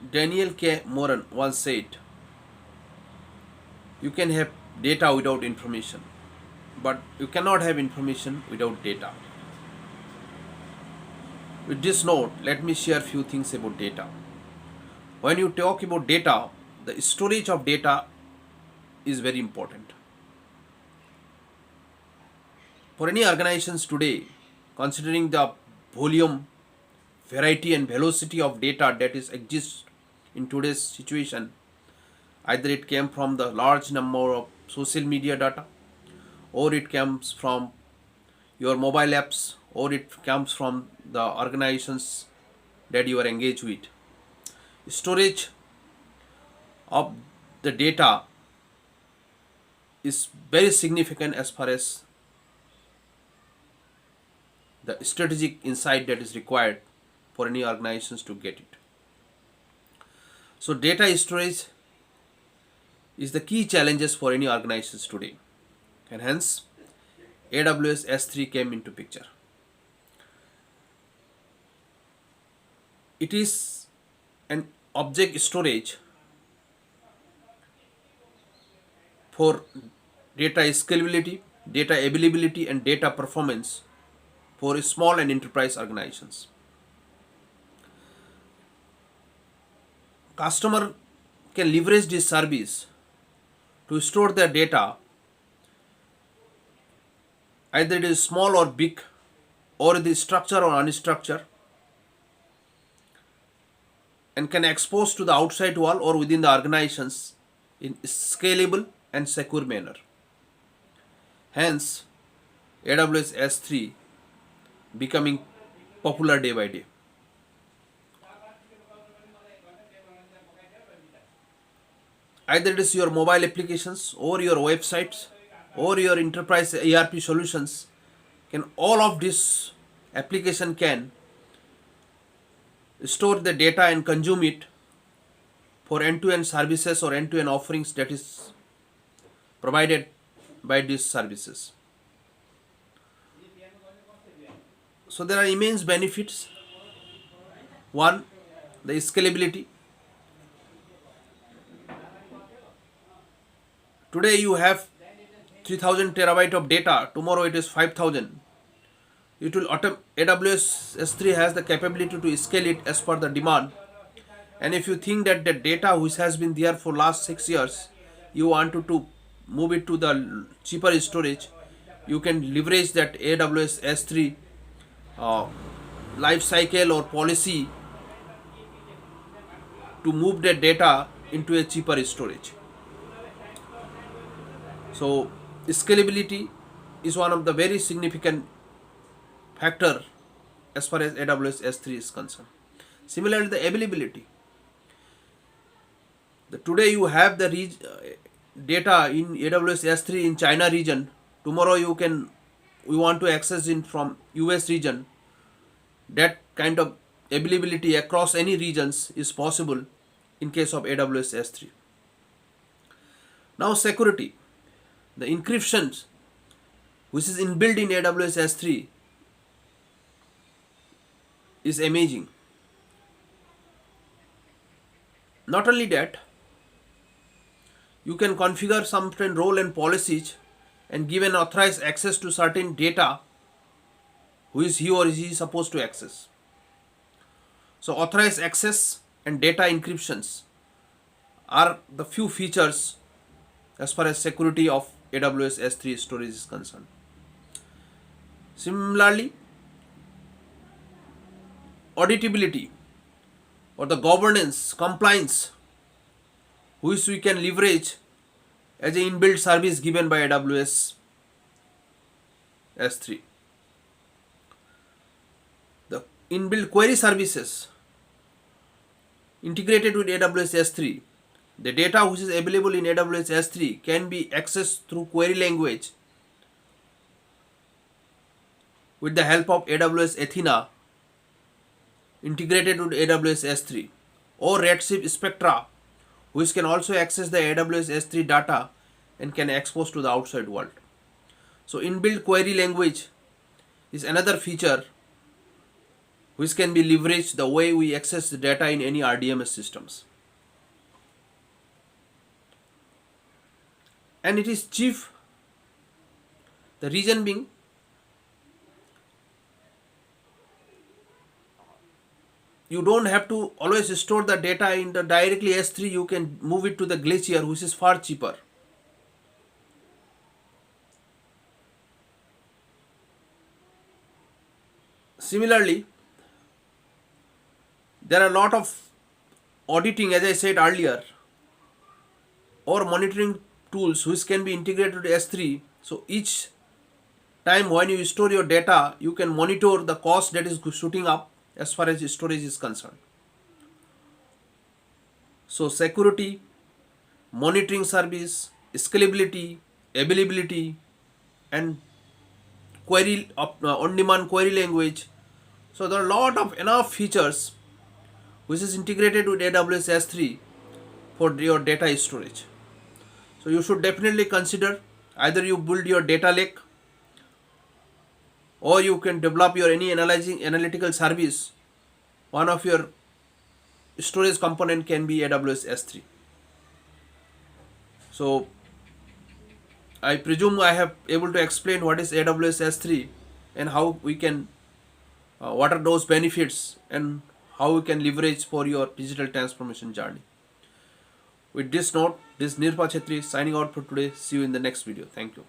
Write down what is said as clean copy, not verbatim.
Daniel K. Moran once said, you can have data without information, but you cannot have information without data. With this note, let me share a few things about data. When you talk about data, the storage of data is very important. For any organizations today, considering the volume, variety and velocity of data that is exists in today's situation, either it came from the large number of social media data, or it comes from your mobile apps, or it comes from the organizations that you are engaged with. Storage of the data is very significant as far as the strategic insight that is required for any organizations to get it. So data storage is the key challenges for any organizations today, and hence AWS S3 came into picture. It is an object storage for data scalability, data availability and data performance for small and enterprise organizations. Customer can leverage this service to store their data, either it is small or big, or it is structured or unstructured, and can expose to the outside world or within the organizations in scalable and secure manner. Hence, AWS S3 becoming popular day by day. Either it is your mobile applications or your websites or your enterprise ERP solutions, can all of this application can store the data and consume it for end-to-end services or end-to-end offerings that is provided by these services. So there are immense benefits. One, the scalability. Today you have 3000 terabyte of data, tomorrow it is 5000. It will AWS S3 has the capability to scale it as per the demand. And if you think that the data which has been there for last 6 years, you want to move it to the cheaper storage, you can leverage that AWS S3 life cycle or policy to move the data into a cheaper storage. So scalability is one of the very significant factor as far as AWS S3 is concerned. Similarly, the availability. Today you have the data in AWS S3 in China region. Tomorrow we want to access it from US region. That kind of availability across any regions is possible in case of AWS S3. Now security. The encryption which is inbuilt in AWS S3 is amazing. Not only that, you can configure certain role and policies and give an authorized access to certain data who is he or she is supposed to access. So authorized access and data encryptions are the few features as far as security of AWS S3 storage is concerned. Similarly, auditability or the governance, compliance, which we can leverage as an inbuilt service given by AWS S3. The inbuilt query services integrated with AWS S3. The data which is available in AWS S3 can be accessed through query language with the help of AWS Athena integrated with AWS S3, or Redshift Spectra, which can also access the AWS S3 data and can expose to the outside world. So inbuilt query language is another feature which can be leveraged the way we access the data in any RDMS systems. And it is cheap. The reason being, you don't have to always store the data in the directly S3. You can move it to the Glacier, which is far cheaper. Similarly, there are a lot of auditing, as I said earlier, or monitoring tools which can be integrated to S3. So each time when you store your data, you can monitor the cost that is shooting up as far as storage is concerned. So security, monitoring service, scalability, availability, and query on-demand query language. So there are a lot of enough features which is integrated with AWS S3 for your data storage. So you should definitely consider either you build your data lake, or you can develop your any analytical service. One of your storage component can be AWS S3. So I presume I have able to explain what is AWS S3 and how we can, what are those benefits and how we can leverage for your digital transformation journey. With this note, this is Nirpa Chetri signing out for today. See you in the next video. Thank you.